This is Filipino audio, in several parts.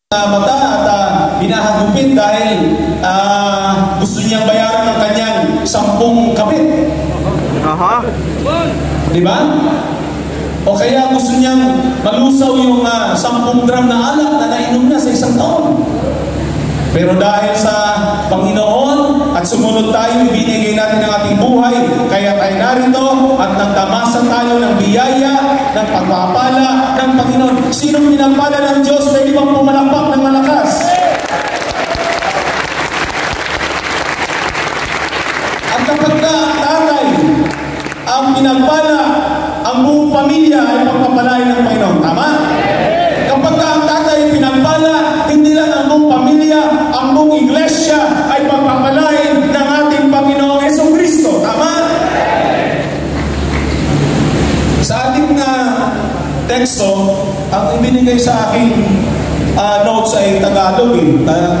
mata at hinahagupit dahil gusto niyang bayaran ng kanyang 10 kabit. Di ba? O kaya gusto niyang malusaw yung 10 drum na alak na nainom na sa 1 taon. Pero dahil sa Panginoon at sumunod tayo, ibinigay natin ang ating buhay, kaya tayo narito at nagtamasan tayo ng biyaya, ng pagpapala ng Panginoon. Sinong pinagpala ng Diyos? Pwede bang pumalakpak ng malakas? At kapag tatay ang pinagpala, ang buong pamilya ay pagpapalain ng Panginoon. Tama? Kapag ang tatay pinagpala, hindi lang ang buong pamilya, ang buong iglesia ay pagpapalain ng ating Panginoong Jesucristo. Tama? Sa ating teksto, ang ibinigay sa aking notes ay Tagalog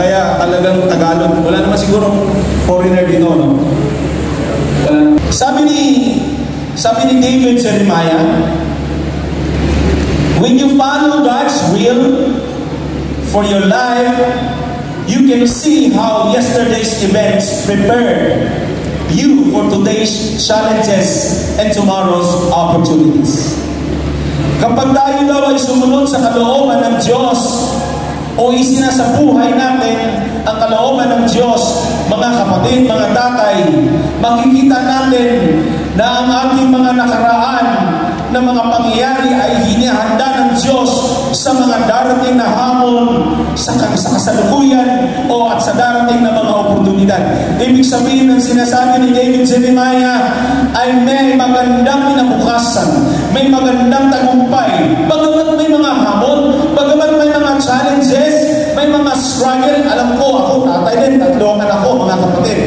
kaya talagang Tagalog. Wala naman siguro foreigner dito, no? Sabi ni David Jeremiah, when you follow God's will for your life, you can see how yesterday's events prepared you for today's challenges and tomorrow's opportunities. Kapag tayo daw ay sumunod sa kalooban ng Diyos o isinasabuhay natin ang kalooban ng Diyos, mga kapatid, mga tatay, makikita natin na ang ating mga nakaraan na mga pangyayari ay hinihanda ng Diyos sa mga darating na hamon sa kasalukuyan o at sa darating na mga oportunidad. Ibig sabihin ng sinasabi ni David Jeremiah ay may magandang kinabukasan, may magandang tagumpay, bagamat may mga hamon, bagamat may mga challenges, may mga struggle. Alam ko, ako tatay din, 3 anak ko, mga kapatid.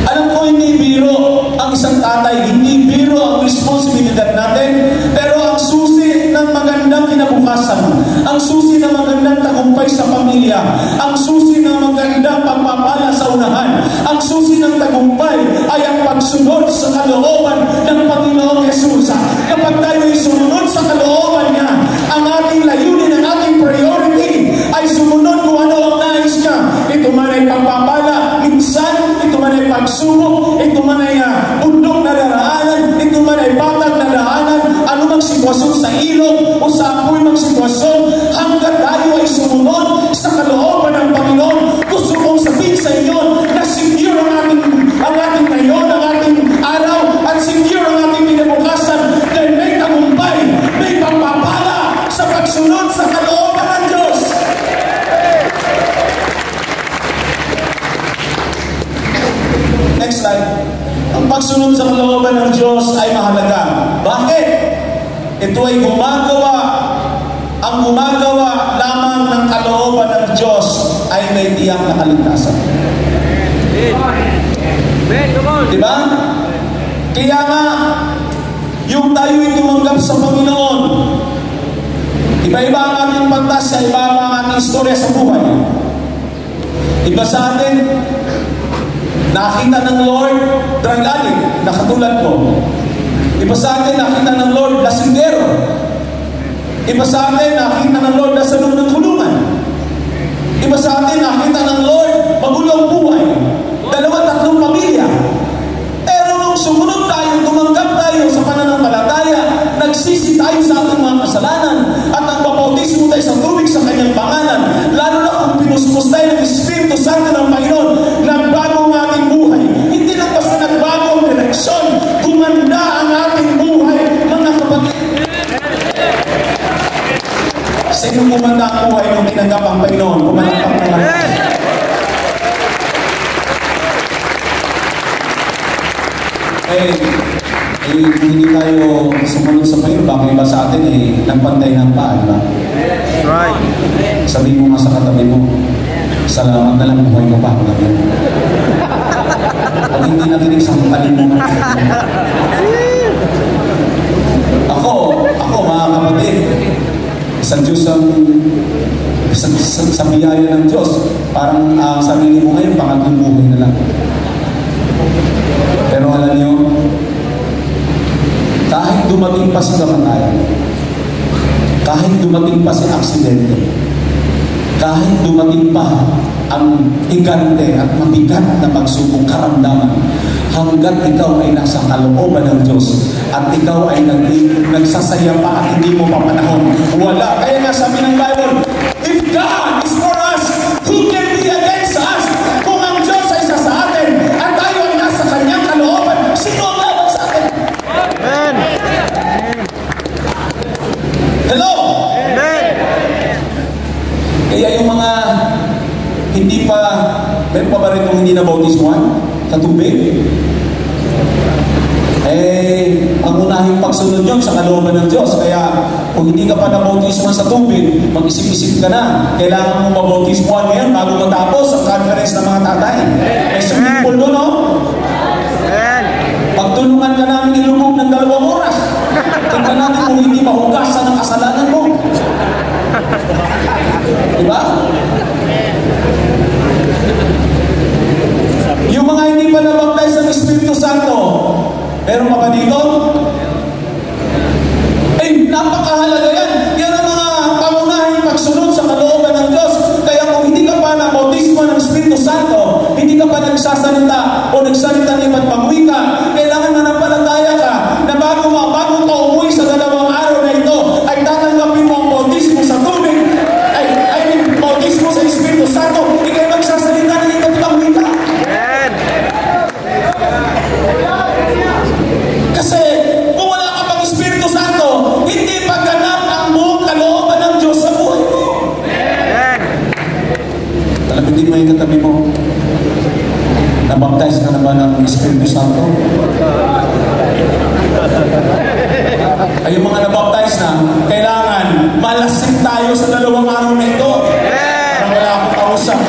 Alam ko, hindi biro ang isang tatay, hindi biro ang responsibilidad natin, pero ang susi ng magandang kinabukasan, ang susi ng magandang tagumpay sa pamilya, ang susi ng magandang pagpapala sa unahan, ang susi ng tagumpay ay ang pagsunod sa kalooban ng Panginoong Jesus. Kapag tayo ay sumunod sa kalooban niya, ang ating layunin, ang ating priority ay sumunod kung ano ang nais niya. Ito man ay pagpapala, minsan ito man ay pagsubok, ito man ay bundok na daraanan, ito man ay batag na daanan, anumang sitwasyon sa ilog o sa apoy ng sitwasyon, hanggang tayo ay sumunod sa kalooban ng Panginoon. Gusto kong sabihin sa inyo na secure ang ating ngayon, ang ating araw, at secure ang ating kinabukasan dahil may tagumpay, may pagpapala sa pagsunod sa kalooban ng Diyos. Next slide. Ang pagsunod sa kalooban ng Diyos ay mahalaga. Bakit? Ito ay ang gumagawa lamang ng kalooban ng Diyos ay may tiyak na kaligtasan. Diba? Kaya nga, yung tayo ay tumanggap sa Panginoon, iba-iba ang ating pantasya, iba-iba ang ating istorya sa buhay. Iba sa atin, nakita ng Lord, drug addict, na katulad ko. Iba sa atin, nakita ng Lord, lasinggero. Iba sa atin, nakita ng Lord, nasa loob ng kulungan. Iba sa atin, nakita ng Lord, magulong buhay. 2-3 pamilya. Pero nung sumunod tayo, tumanggap tayo sa pananampalataya, nagsisi tayo sa ating mga kasalanan, at nagpapautismo tayo sa tubig sa kanyang pangalan, lalo na kung pinuspos tayo ng Espiritu Santo ng Panginoon, nagbago ang ating buhay. Hindi lang basta nagbago ang direksyon, gumanda ang ating buhay, mga kapatid. Sino gumanda ang buhay nung tinanggap ang Panginoon? Pumalakpak na lang. Hindi tayo sumunod sa Panginoon. Baka iba sa atin nagpantay ng paa, di ba? Right. Sabi mo nga sa katabi mo, salamat na lang buhay mo pa. Pag hindi nakinig sa kalim mo. Ako mga kapatid, isang Diyos sa biyaya ng Diyos, parang sarili mo ngayon, pangatlong buhay na lang. Pero alam niyo, kahit dumating pa si kamatayan, kahit dumating pa si aksidente, kahit dumating pa ang higante at mabigat na pagsubok karamdaman, hanggat ikaw ay nasa kalooban ng Diyos at ikaw ay nagsasaya pa at hindi mo pa panahon, wala. Kaya nga sabi ng Bible, if God is for us, who can be against us? Kung ang Diyos ay isa sa atin at tayo ay nasa kanyang kalooban, sino ang laban sa atin? Amen. Hello? Amen. Kaya yung mga hindi pa, meron pa ba rin kung hindi na bautismuhan sa tubig? Ang unahing pagsunod yun sa kalooban ng Diyos. Kaya kung hindi ka pa nabautismuhan sa tubig, mag-isip-isip ka na. Kailangan mo mabautismuhan ngayon bago matapos ang conference ng mga tatay. May swimming pool doon, no? Pagtulungan ka namin ilubog ng 2 oras. Tingnan natin kung hindi mahugasan ang kasalanan mo. Diba? Yung mga hindi pa nabaptize ng Espiritu Santo, meron pa ba dito? Napakahalaga yan. Yan ang mga pangunahing pagsunod sa kalooban ng Diyos. Kaya kung hindi ka pa nabautismo ng Espiritu Santo, hindi ka pa nagsasalita o nagsalita ng iba't pang wika, kailangan manampalataya ka na bago ka umuwi sa 2 araw na ito, ay tatanggapin mo ang bautismo sa tubig, ay bautismo sa Espiritu Santo, ikay magsasalita ng iba't pang wika. Kasi kung wala ka pang Espiritu Santo, hindi pa ganap ang buong kalooban ng Diyos sa buhay mo. Talabitin mo yung katabi mo. Nabaptize ka na ba ng Espiritu Santo? Ay, yung mga nabaptize na, kailangan malasing tayo sa 2 araw na ito. Para wala akong kausap.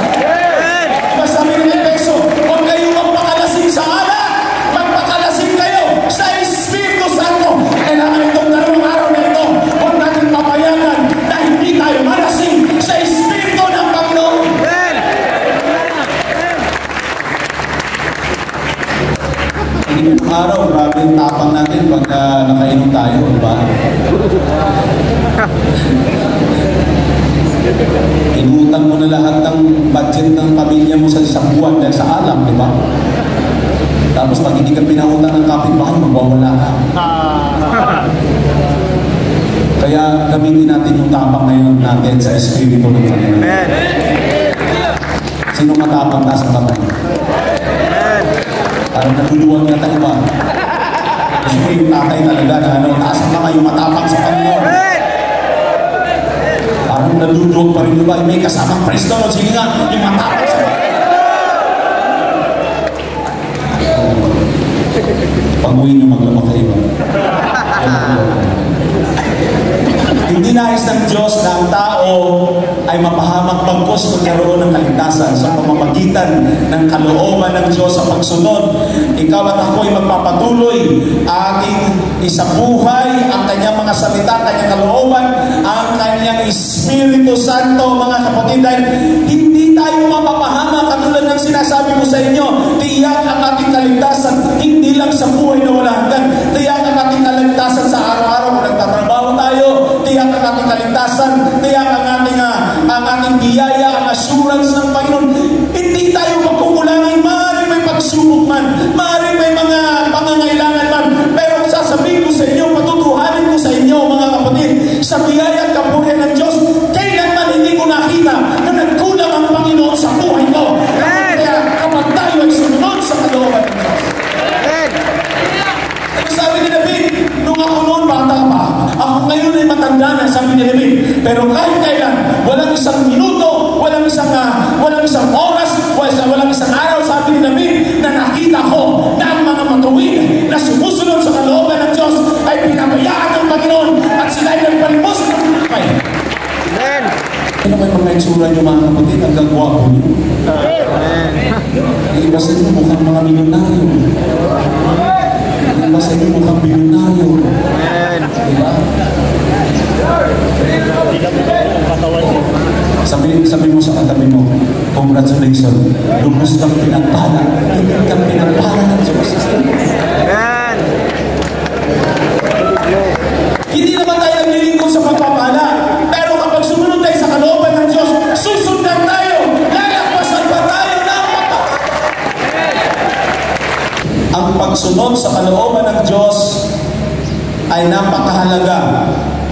Diba sabi ng Efeso, huwag kayong magpakalasing sa alak. Magpakalasing kayo sa Espiritu Santo. Kailangan itong 2 araw na ito, huwag natin papayagan na hindi tayo malasing sa Espiritu ng Panginoon. Ngayong araw, grabe yung tapang natin pag nakainom tayo, diba? Inutang mo na lahat ng budget ng pamilya mo sa isang buwan dahil sa alam, diba? Tapos pag hindi ka pinautang ng kapitbahay, magwawala ka. Kaya gamitin natin yung tapang ngayon natin sa Espiritu ng Panginoon. Sino matapang na sa kamay? Parang naguluhan nga tayo ba? Kasi yung tatay talaga na taas ang kamay, yung matapang sa Panginoon. Parang nadudog pa rin ba? May kasamang praise doon. Sige nga, yung matapang sa Panginoon. Pag-uwi nyo maglabak kayo. Hindi nais ng Diyos na ang tao ay mapahamak pagkos magkaroon ng kaligtasan sa pamamagitan ng kalooban ng Diyos sa pagsunod. Ikaw at ako ay magpapatuloy ating isabuhay ang kanyang mga salita, kanyang kalooban, ang kanyang Espiritu Santo, mga kapatid, dahil hindi tayo mapapahamak katulad ng sinasabi ko sa inyo. Tiyak ang ating kaligtasan, hindi lang sa buhay na wala hanggan. Tiyak ang ating kaligtasan sa araw-araw kung nagtatrabaho tayo. Tiyak ang ating kaligtasan, tiyak ang ating biyaya, ang assurance ng Panginoon. Hindi tayo magkukulangin. Maaaring may pagsubok man, maaaring may mga pangangailangan man, pero sasabihin ko sa inyo, patutuhanin ko sa inyo, mga kapatid, sa biyaya at kapurihan ng Diyos, kailanman hindi ko nakita na nagkulang ang Panginoon sa buhay ko. Kaya kapag tayo ay sumunod sa kalooban ng Diyos. Sabi ni David, nung ako noon bata pa, ako ngayon ay matanda na, sabi ni David, pero kahit kailan, walang isang minuto, walang isang oras, walang isang araw, sabi ni David, na nakita ko na ang mga matuwid na sumusunod sa kalooban ng Diyos ay pinabayaan ng Panginoon at sila ay nagpalimos ng buhay. Ano may mga itsura nyo, mga kapatid, ang gagwapo nyo? Iba sa inyo mukhang mga milyonaryo. Iba sa inyo mukhang milyonaryo. Diba? Sabi mo sa katabi mo, congratulations, lubos kang pinagpala. Hindi kang pinagpala ng Diyos. Hindi naman tayo naglilingkod sa pagpapala. Pero kapag sumunod tayo sa kalooban ng Diyos, susunod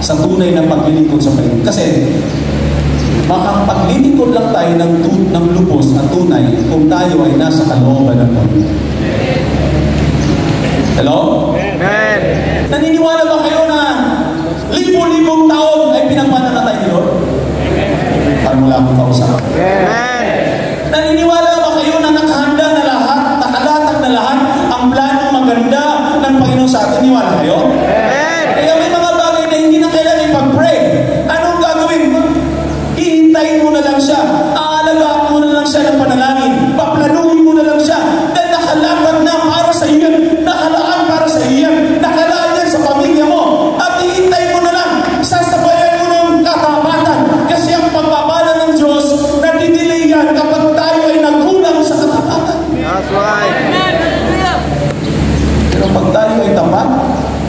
sa tunay na paglilingkod sa Panginoon. Kasi, makapaglilingkod lang tayo ng lubos at tunay kung tayo ay nasa kalooban ng Panginoon. Hello? Amen. Naniniwala ba kayo na libo-libong taon ay pinagpananatay ni Lord? Parang wala akong kausap. Amen. Naniniwala ba kayo na nakahanda na lahat, nakalatag na lahat ang planong maganda ng Panginoon sa atin? Niwala kayo? Amen. Kaya may mga bagay na hindi na kailangan ipag-pray. Anong gagawin mo? Hihintayin mo na lang siya. Aalagaan mo na lang siya ng panalangin. Paplanuhin mo na lang siya. Dahil nakalatag na para sa iyo yan. Nakalaan para sa iyo yan. Nakalaan yan sa pamilya mo. At hihintayin mo na lang. Sasabayan mo ng katapatan. Kasi ang pagpapala ng Diyos, nadidelay yan kapag tayo ay nagkulang sa katapatan. That's right. Pero pag tayo ay tapat,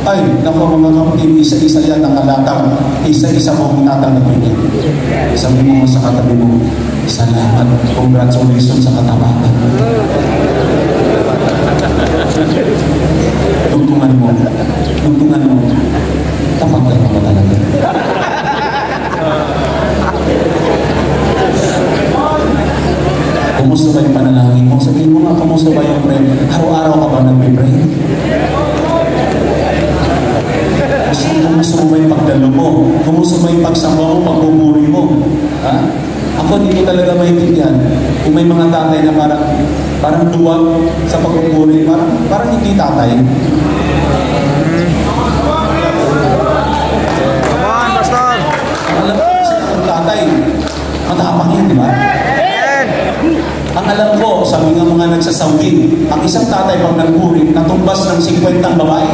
ay, naku mga kapatid, isa-isa yan nakalatag. Isa-isa mo ang natang nagbibig. Sabi mo sa katabi mo, salamat, congratulations sa katapatan. Tungtungan mo. Tapat ka pa talaga. Kumusta ba yung panalangin mo? Sabihin mo nga, kumusta ba yung prayer? Araw-araw ka ba nagpipray? Kumusta mo ba yung pagdalo mo? Kumusta ba yung pagsamba mo, pagpupuri mo? Ha? Ako hindi ko talaga maintindihan. Kung may mga tatay na parang duwag sa pagpupuri, parang hindi tatay. Come on, Pastor. Alam ko kasi ang tatay, matapang yan, di ba? Ang alam ko, sabi nga mga nagsasawin, ang isang tatay pag nagpuri, natumbas ng 50 babae.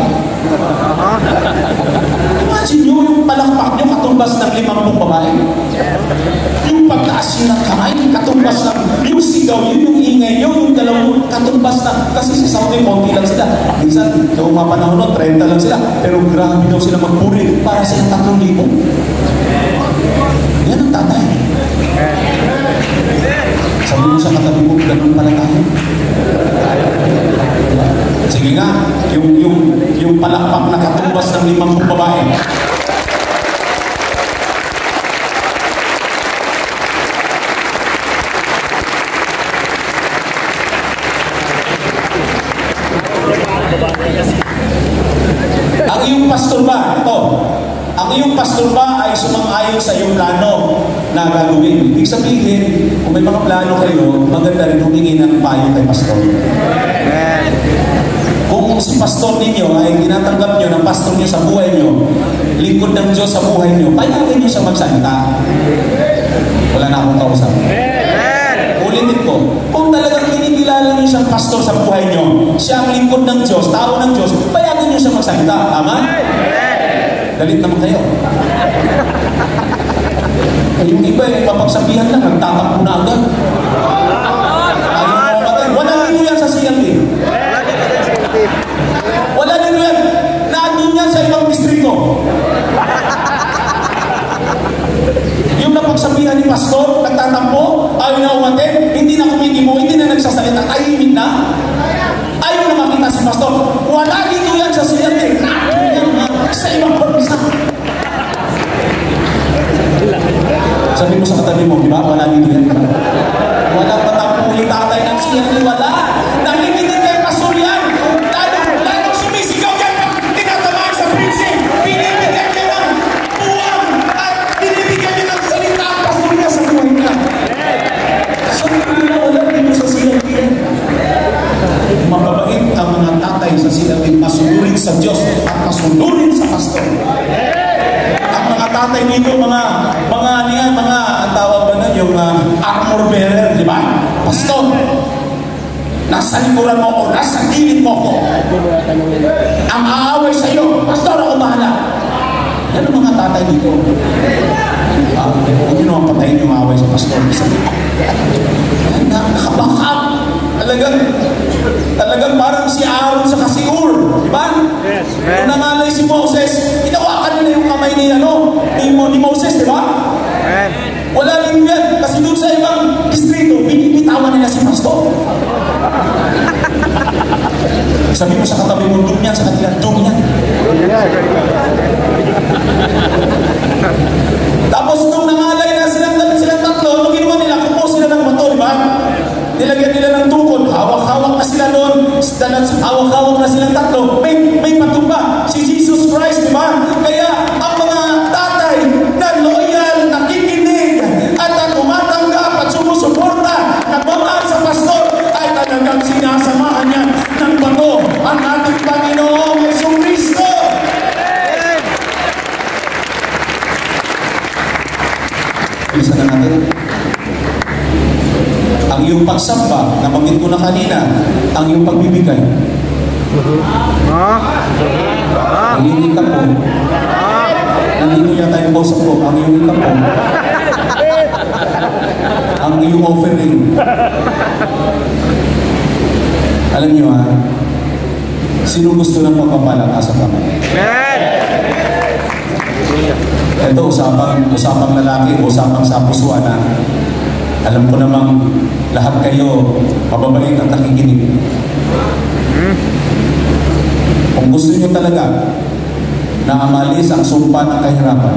Imagine nyo, yung palakpak nyo, katumbas ng 50 babae. Yung pagtaas ng kamay, katumbas ng, yung sigaw yun, yung ingay nyo, yung dalawang katumbas na, kasi sa Saudi, konti lang sila. Minsan, noong mga panahon nun, 30 lang sila. Pero grabe daw sila magpuri, para sa 3,000. Yan ang tatay. Sabi mo sa katabi mo, ganun pala tayo. Sige nga, yung palakpak na katumbas ng 50 babae. Ang iyong pastor ba, ito, ang iyong pastor ba ay sumang-ayon sa iyong plano na gagawin? Ibig sabihin, kung may mga plano kayo, maganda rin humingi ng payo kay pastor. Kung si pastor ninyo ay ginatanggap nyo ng pastor nyo sa buhay nyo, lingkod ng Diyos sa buhay nyo, payagan nyo siya magsalita. Wala na akong kausap. Ulitin ko, kung talagang kinikilala nyo siyang pastor sa buhay nyo, siya ang lingkod ng Diyos, tao ng Diyos, payagan nyo siya magsalita. Tama? Galit naman kayo. Yung iba eh, mapagsabihan lang, nagtatakbo na agad. Wala nito yan sa CLT. Wala nito yan. Naandun yan sa ibang distrito. Yung napagsabihan ni pastor, nagtatakbo, ayaw na umaten, hindi na kumikimo, hindi na nagsasalita, tahimik na. Ayaw na makita si pastor. Wala dito yan sa CLT. Sa ibang pag-isa. Sabi mo sa katabi mo, di ba? Wala dito yan. Walang patampo yung tatay ng CLT. Wala. Nakikinig kay pastor yan. Lalo sumisigaw yan pag tinatamaan sa prinsip. Binibigyan niya ng buwang at binibigyan niya ng salita ang pastor niya sa buhay niya. Sabi ko na wala dito sa CLT. Mababait ang mga tatay sa CLT, masunurin sa Diyos at masunurin sa pastor. Ang mga tatay dito, mga ang tawag ba nun, yung armor bearer, di ba? Pastor, nasa likuran mo ako, nasa gilid mo ako. Ang aaway sa iyo, pastor, ako bahala. Yan ang mga tatay dito. Huwag nyo naman patayin yung aaway sa pastor. Nakabakap. Talagang parang si Aaron sa Kasiur, di ba? Yes. Kung nangalay si Moses, inawakan nila yung kamay ni Moses, di ba? Wala din yan, kasi doon sa ibang distrito, binibitawan nila si pastor. Sabi mo sa katabi mo, doon yan, sa kanila, doon yan. Tapos nung nangalay na silang tatlo, nung ginawa nila, kumuha sila ng bato, di ba? Nilagyan nila ng tukod, hawak-hawak na sila doon, hawak-hawak na silang tatlo, may patumba, si Jesus Christ, di ba? Kaya ang mga tatay na loyal, nakikinig, at tumatanggap at sumusuporta, nagmamahal sa pastor, ay talagang sinasamahan niya ng bato ang ating Panginoong Hesus Kristo. Bilisan na natin. Ang iyong pagsamba, nabanggit ko na kanina, ang iyong pagbibigay. Ang iyong ikapo. Nandito yata yung boss ko, ang iyong ikapo. Ang iyong offering. Alam niyo sino gusto ng pagpapala sa kamay? Ito, usapang lalaki, usapang sa pusuan na. Alam ko namang lahat kayo mababait at nakikinig. Kung gusto niyo talaga na amalis ang sumpa ng kahirapan,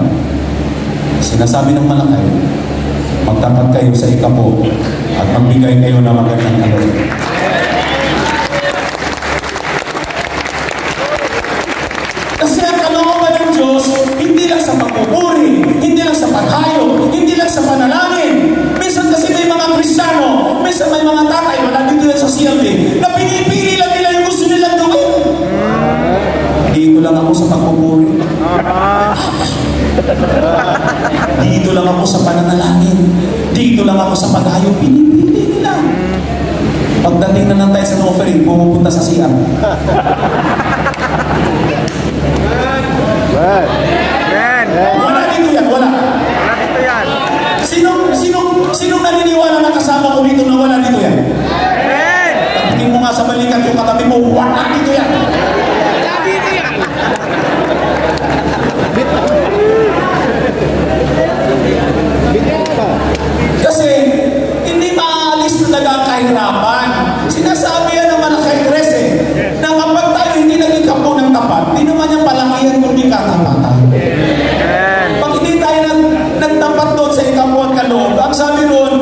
sinasabi ng Malakay, magtapat kayo sa ikapo at magbigay kayo ng magandang kaloob. Kasi ang kalooban ng Diyos, hindi lang sa pagpupuri, hindi lang sa paghayo, hindi lang sa panalangin. Minsan kasi may mga Kristiyano, minsan may mga tatay, wala dito yan sa CLB, na pinipili lang nila yung gusto nilang gawin. Dito lang ako sa pagpupuri. Dito lang ako sa pananalangin. Dito lang ako sa paghayo. Pinipili nila. Pagdating na lang tayo sa offering, pumupunta sa CR. Wala dito yan, wala. Wala dito yan. Sinong naniniwala na kasama ko dito na wala dito yan? Tingin mo nga sa balikat yung katabi mo, wala dito yan. Kasi hindi maalis talaga ang kahirapan. Sinasabi yan naman ng kay Tres na kapag tayo hindi naging kapo ng tapat, di naman yung palakihan kundi katapatan. Pag hindi tayo nagtapat doon sa ikapuan kaloob, ang sabi doon,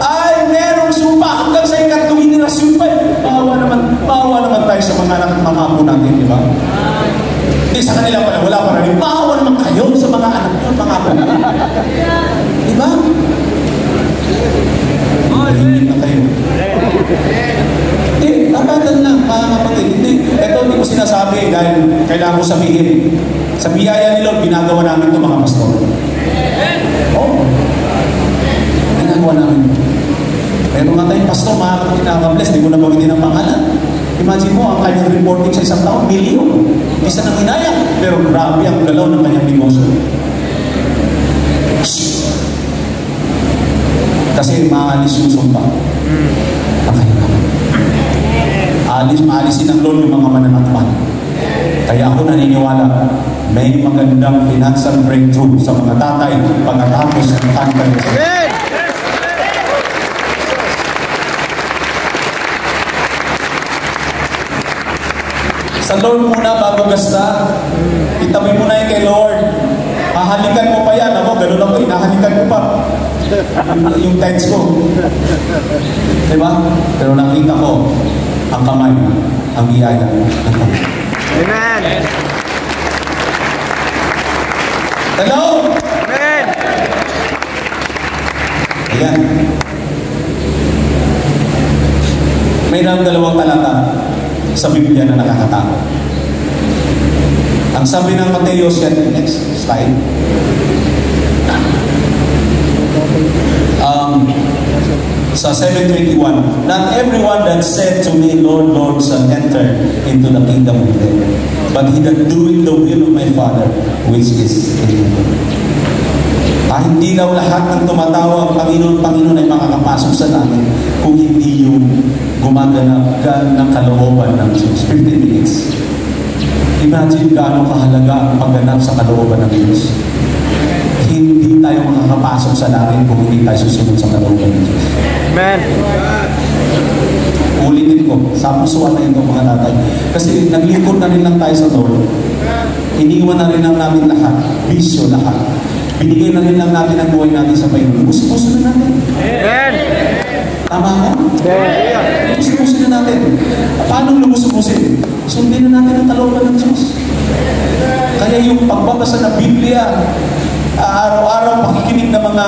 ay merong sumpa hanggang sa ikatlong henerasyon pa. Maawa naman tayo sa mga anak at mga apo natin, di ba? Hindi sa kanila pala, wala pa rin. Maawa naman kayo sa mga anak at mga apo natin. Di ba? Mahingin na kayo. Hindi, tapatan lang, mga kapatid. Hindi, ito hindi ko sinasabi dahil kailangan ko sabihin. Sa biyaya ni Lord, ginagawa namin ito mga pastor. Oo. Ginagawa namin. Pero nga tayong pastor, mga kapatid nakaka-bless, di ko na bagitin ang pangalan. Imagine mo, ang kanyang reporting sa isang taon, milyon. Isa nang hinayang, pero grabe ang galaw ng kanyang negosyo. Kasi maalis yung sumpa. Maalisin ng Lord yung mga mananakpan. Kaya ako naniniwala, may magandang financial breakthrough sa mga tatay pagkatapos ng kantan. Sa Lord muna bago gasta. Itabi mo na yun kay Lord. Hahalikan mo pa yan. Ako, ganun ako, hinahalikan ko pa. Yung tithes ko. Diba? Pero nakita ko, ang kamay, ang biyaya. Amen. Hello? Amen. Ayan. Mayroong dalawang talata sa Biblia na nakakatakot. Ang sabi ng Mateo, next slide. Sa 7:21, not everyone that said to me, Lord, Lord, shall enter into the kingdom of heaven, but he that doeth the will of my Father, which is in heaven. Hindi daw lahat ng tumatawag Panginoon, Panginoon ay makakapasok sa langit kung hindi yung gumaganap ka ng kalooban ng Diyos. 15 minutes. Imagine gaano kahalaga ang pagganap sa kalooban ng Diyos. Hindi tayo makakapasok sa langit kung hindi tayo susunod sa kalooban ng Diyos. Amen. Ulitin ko, sa pusuan na ito mga tatay. Kasi naglingkod na rin lang tayo sa Lord. Iniwan na rin lang natin lahat, bisyo lahat. Binigay na rin lang natin ang buhay natin sa Panginoon. Gusto na natin. Amen. Tama ko? Amen. Gusto na natin. Paano lumusubusin? Sundin na natin ang kalooban ng Diyos. Kaya yung pagbabasa ng Biblia, araw-araw pakikinig ng mga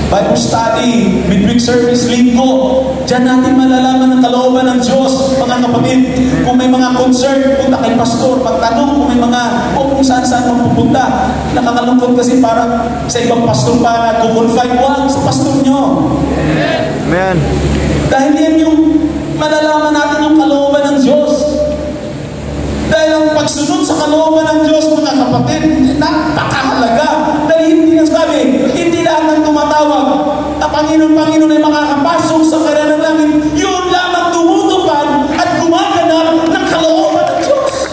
Bible study, midweek service, linggo, diyan natin malalaman ang kalooban ng Diyos, mga kapatid. Kung may mga concern, punta kay pastor, pagtanong kung may mga, kung saan-saan mapupunta. Nakakalungkot kasi para sa ibang pastor pa nag-confide, wag sa pastor nyo. Amen. Dahil yan yung malalaman natin yung kalooban ng Diyos. Dahil ang pagsunod sa kalooban ng Diyos, mga kapatid, napakahalaga. Dahil hindi na sabi, hindi lahat ng tumatawag na Panginoon ay makakapasok sa kanya ng langit. Yun lamang tumutupad at gumaganap ng kalooban ng Diyos.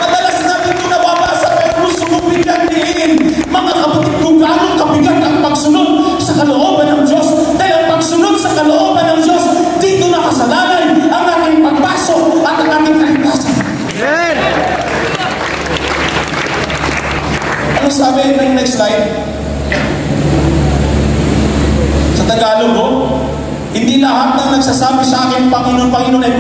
Madalas natin ito nababasa, pero gusto kong bigyan diin, mga kapatid, kung gaano kabigat ang pagsunod sa kalooban ng Diyos. Dahil ang pagsunod sa kalooban ng Diyos, dito nakasalalay ang ating pagpasok at ang ating kaligtasan. Amen. Ano sabi ng next slide? Sa Tagalog, hindi lahat ng nagsasabi sa akin, Panginoon ay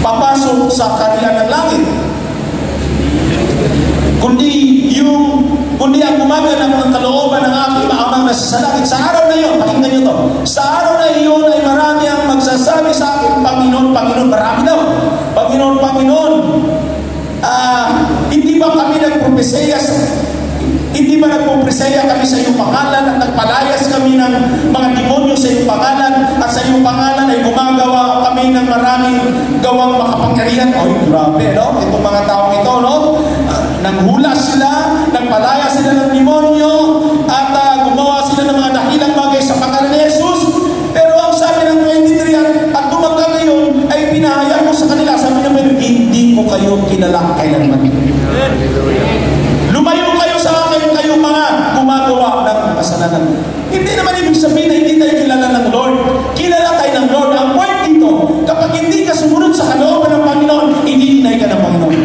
papasok sa kaharian ng langit. Kundi ang gumaganap ng kalooban ng aking maamang nasa langit. Sa araw na iyon, pakinggan nyo to, sa araw na iyon ay marami ang magsasabi sa akin, Panginoon, marami daw. Panginoon, hindi ba kami nagpropesya kami sa iyong pangalan at nagpalayas kami ng mga demonyo sa iyong pangalan at sa iyong pangalan ay gumagawa kami ng maraming gawang makapangyarihan? Oy, grabe, no? Itong mga taong ito, no? Nanghula sila, nagpalayas sila ng demonyo at gumawa sila ng mga dahilang bagay sa pangalan ni Jesus. Pero ang sabi ng 23 at dumaga ngayon ay pinahayag mo sa kanila, sabi ng Panginoon, hindi ko kayo kilala kailanman. Lumayo kayo sa akin, kayong mga gumagawa ng kasalanan. Hindi naman ibig sabihin na hindi tayo kilala ng Lord. Kilala tayo ng Lord. Ang point dito, kapag hindi ka sumunod sa kalooban ng Panginoon, hindi-deny ka ng Panginoon.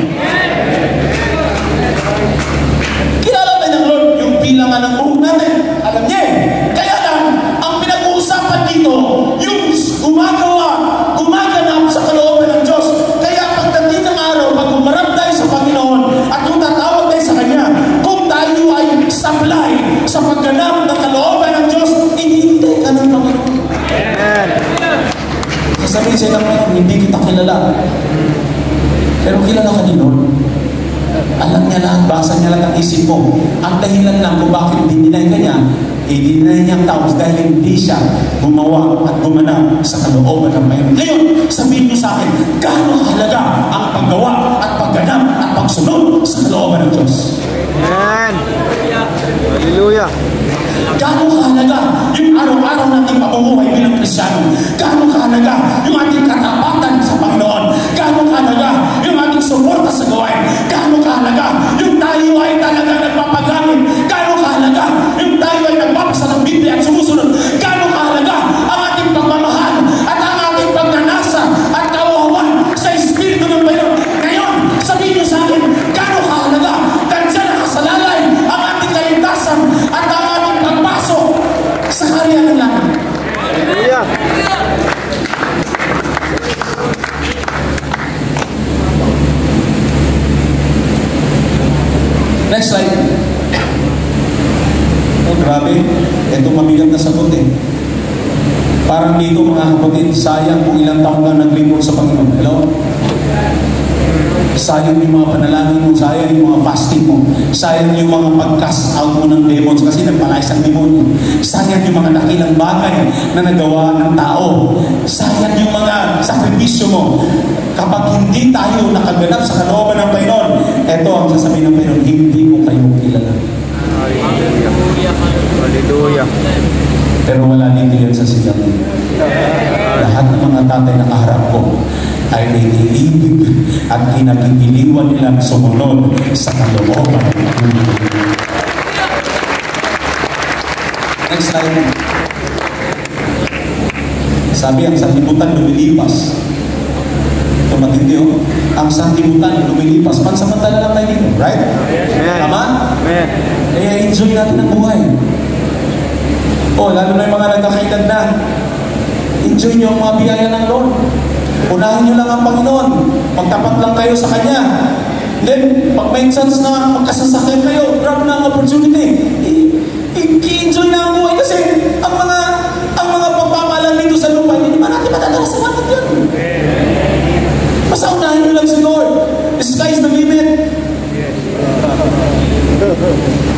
Kilala tayo ng Lord, yung bilangan ng buhok natin. Alam niya eh. Kaya lang, ang pinag-uusapan dito, yung gumaganap sa kalooban ng Diyos. Kaya pagdating ng araw, pag umarap tayo sa Panginoon, at kung tatawag tayo sa Kanya, kung tayo ay supply sa pagganap ng kalooban ng Diyos, hindi ka ng Panginoon. Amen. Sasabihin sa'yo ng Panginoon, hindi kita kilala. Pero kilala ka ni Lord. Alam niya lahat, basa niya lahat ang isip mo. Ang dahilan lang kung bakit dininay ka niya, dininay niya ang tao dahil hindi siya gumawa at gumanap sa kalooban ng Panginoon. Ngayon, sabihin niyo sa akin, gaano kahalaga ang paggawa at pagganap at pagsunod sa kalooban ng Diyos? Amen. Hallelujah. Gaano kahalaga yung araw-araw nating pamumuhay bilang Kristyano? Gaano kahalaga yung ating katapatan sa Panginoon? Gaano kahalaga yung ating suporta sa gawain? Gaano kahalaga yung tayo ay talaga nagpapagamit? Gaano kahalaga yung tayo ay nagbabasa ng Biblia at sumusunod? Gaano kahalaga ang ating pagmamahal at ang ating pagnanasa at kawawan sa Espiritu ng Panginoon? Ngayon, sabihin niyo sa akin, gaano kahalaga? Diyan nakasalalay ang ating kaligtasan at ang ating pagpasok sa kaharian ng langit. Hallelujah. Next slide. Oh, grabe. Ito mabigat na sagot eh. Parang dito mga kapatid, sayang kung ilang taon ka naglingkod sa Panginoon. Hello? Sayang yung mga panalangin mo, sayang yung mga fasting mo, sayang yung mga pag-cast out mo ng demons kasi nagpalayas ang demonyo. Sayang yung mga dakilang bagay na nagawa ng tao. Sayang yung mga sakripisyo mo. Kapag hindi tayo nakaganap sa kalooban ng Panginoon, ito ang sasabihin ng Panginoon, hindi ko kayo kilala. Hallelujah. Pero wala dito yan sa sigang. Lahat ng mga tatay na kaharap ko ay iniibig at kinagigiliwan nilang sumunod sa kalooban. Next slide. Sabi, ang sanlibutan lumilipas. Ito matindi, oh. Ang sanlibutan lumilipas. Pansamantala lang tayo dito, right? Amen. Tama? Amen. Kaya enjoy natin ang buhay. Lalo na yung mga nagkakaedad na. Enjoy nyo ang mga biyaya ng Lord. Unahin nyo lang ang Panginoon. Magtapat lang kayo sa Kanya. Then, pag may chance na magkasasakyan kayo, grab na ang opportunity. I-enjoy na ang buhay kasi ang mga pagpapalang dito sa lupa, hindi naman natin matadala sa bakit yun. Basta unahin nyo lang si Lord. The sky is the limit.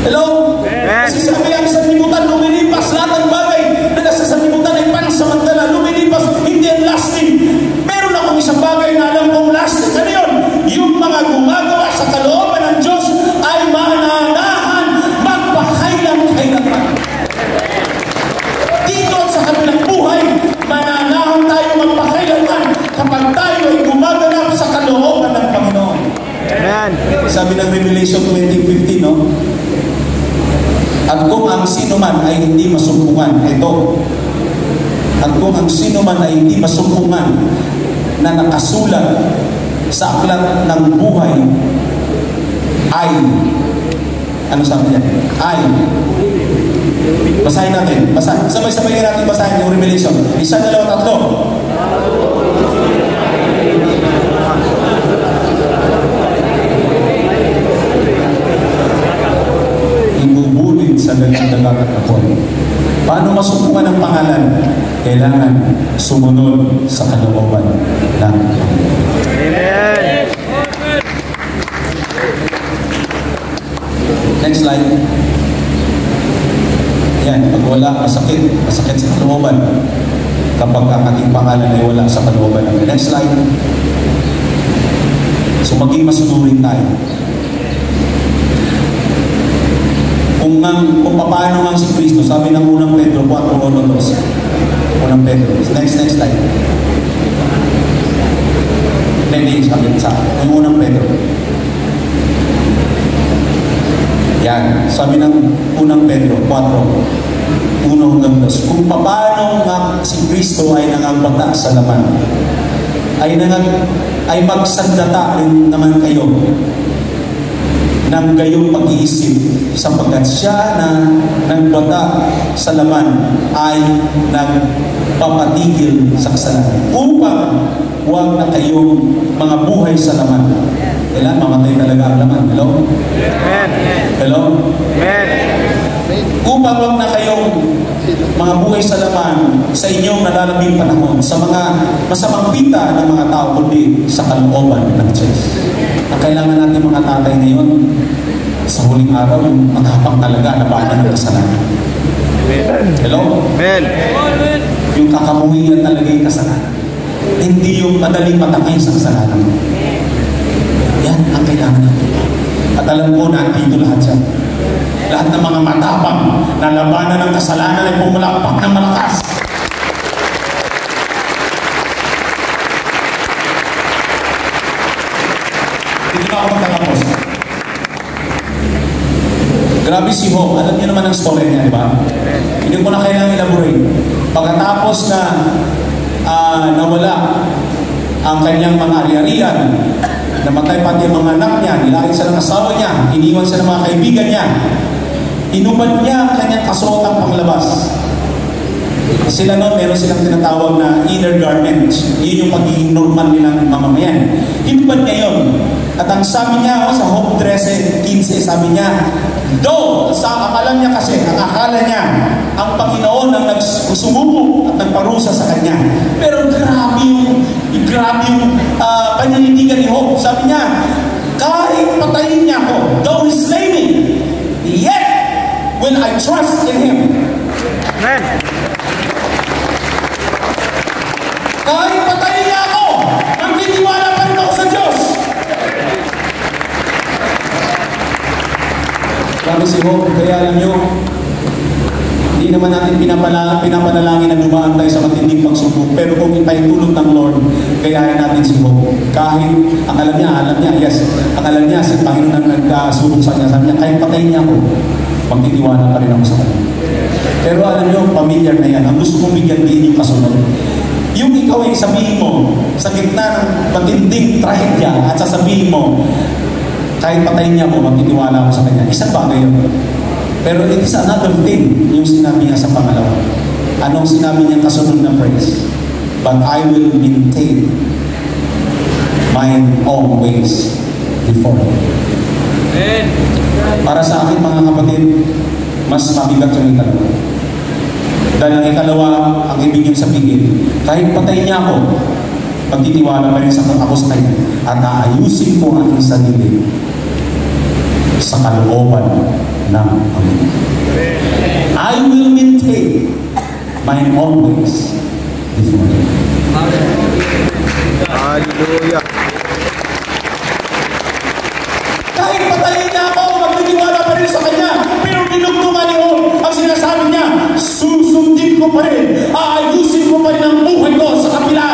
Hello? Kasi sabi ang sanlibutan, lumilipas lahat ng bagay na nasa sanlibutan ay pansamantala, lumilipas, hindi ang lasting. Meron akong isang bagay na alam kong lasting. Ano yun? Yung mga gumagawa sa kalooban ng Diyos ay mananahan magpakailan-kailanman. Dito at sa kabilang buhay, mananahan tayo magpakailanman kapag tayo ay gumaganap sa kalooban ng Panginoon. Amen. Sabi ng Revelation 20:15, no? At kung ang sino man ay hindi masumpungan, ito. At kung ang sino man ay hindi masumpungan na nakasulat sa aklat ng buhay ay, ano sabi niya? Ay. Basahin natin. Sabay-sabay natin basahin yung Revelation. 1, 2, 3. Ibubulid sa dagat ako. Paano masumpungan ang pangalan? Kailangan sumunod sa kalooban ng Amen. Next slide. Yan, pag wala, masakit sa kalooban. Kapag ang ating pangalan ay wala sa kalooban. Next slide. So maging masunurin tayo. Kung paano nga si Kristo, sabi ng unang Pedro 4:1-2. Unang Pedro. Next slide. Hindi, sabi sa yung unang Pedro. Yan, sabi ng unang Pedro 4:1-2. Kung paano nga si Kristo ay nangagbata sa laman, ay magsandata rin naman kayo ng gayong pag-iisip, sapagkat siya na nagbata sa laman ay nagpapatigil sa kasalanan upang huwag na kayong mga buhay sa laman. Kailan mamatay talaga ang laman? Hello? Amen. Hello? Amen. Upang huwag na kayong mga buhay sa laman sa inyong nalalabing panahon sa mga masamang pita ng mga tao, kundi sa kalooban ng Diyos. Ang kailangan natin mga tatay ngayon sa huling araw, yung matapang talaga na bata ng kasalanan. Hello? Amen. Yung kakamuhian talaga yung kasalanan. Hindi yung madaling matakay sa kasalanan. Yan ang kailangan natin. At alam ko na dito lahat yan. Lahat ng mga matapang na labanan ng kasalanan ay pumulakpak ng malakas. Hindi na ako magtatapos. Grabe si Job. Alam niyo naman ang story niya, di ba? Hindi ko na kailangang elaborate. Pagkatapos na nawala ang kanyang mga ari-arian, namatay pati ang mga anak niya, nilain siya ng asawa niya, iniwan siya ng mga kaibigan niya, inubad niya ang kanyang kasuotang panglabas. Sila noon, meron silang tinatawag na inner garments. Yun yung pagiging normal nilang mamamayan. Inubad niya yun. At ang sabi niya, sa Job 13:15, sabi niya, though, sa akalan niya kasi, ang akala niya, ang Panginoon ang nagsumubo at nagparusa sa kanya. Pero grabe yung paninindigan ni Job. Sabi niya, kahit patayin niya ako, though he slay me, yet will I trust in Him. Amen. Kahit patayin niya ako, magtitiwala pa rin ako sa Diyos. Grabe si Job, kaya alam nyo, hindi naman natin pinapanalangin na dumaan tayo sa matinding pagsubok. Pero kung ipaitulog ng Lord, kayahin natin si Job. Kahit, ang alam niya, yes, ang alam niya, si Panginoon ang nagkasubok sa kanya. Sabi niya, kahit patayin niya ako, magtitiwala pa rin ako sa kanya. Pero alam niyo, familiar na yan. Ang gusto kong bigyan din yung kasunod. Yung ikaw ay sabihin mo, sa gitna ng matinding trahedya at sasabihin mo, kahit patayin niya mo, magtitiwala ako sa kanya. Isang bagay yun. Pero it is another thing yung sinabi niya sa pangalawa. Anong sinabi niya kasunod na phrase? But I will maintain mine own ways before Him. Amen. Para sa akin mga kapatid, mas mabigat yung ikalawa. Dahil ang ikalawa, ang ibig niyang sabihin, kahit patayin niya ako, pagtitiwala pa rin ako sa kanya at aayusin ko ang aking sarili sa kalooban ng Panginoon. I will maintain my own ways before Him. Hallelujah. Kahit patayin niya ako, magtitiwala pa rin sa kanya. Pero dinugtungan niyo ang sinasabi niya, susundin ko pa rin, aayusin ko pa rin ang buhay ko sa kapila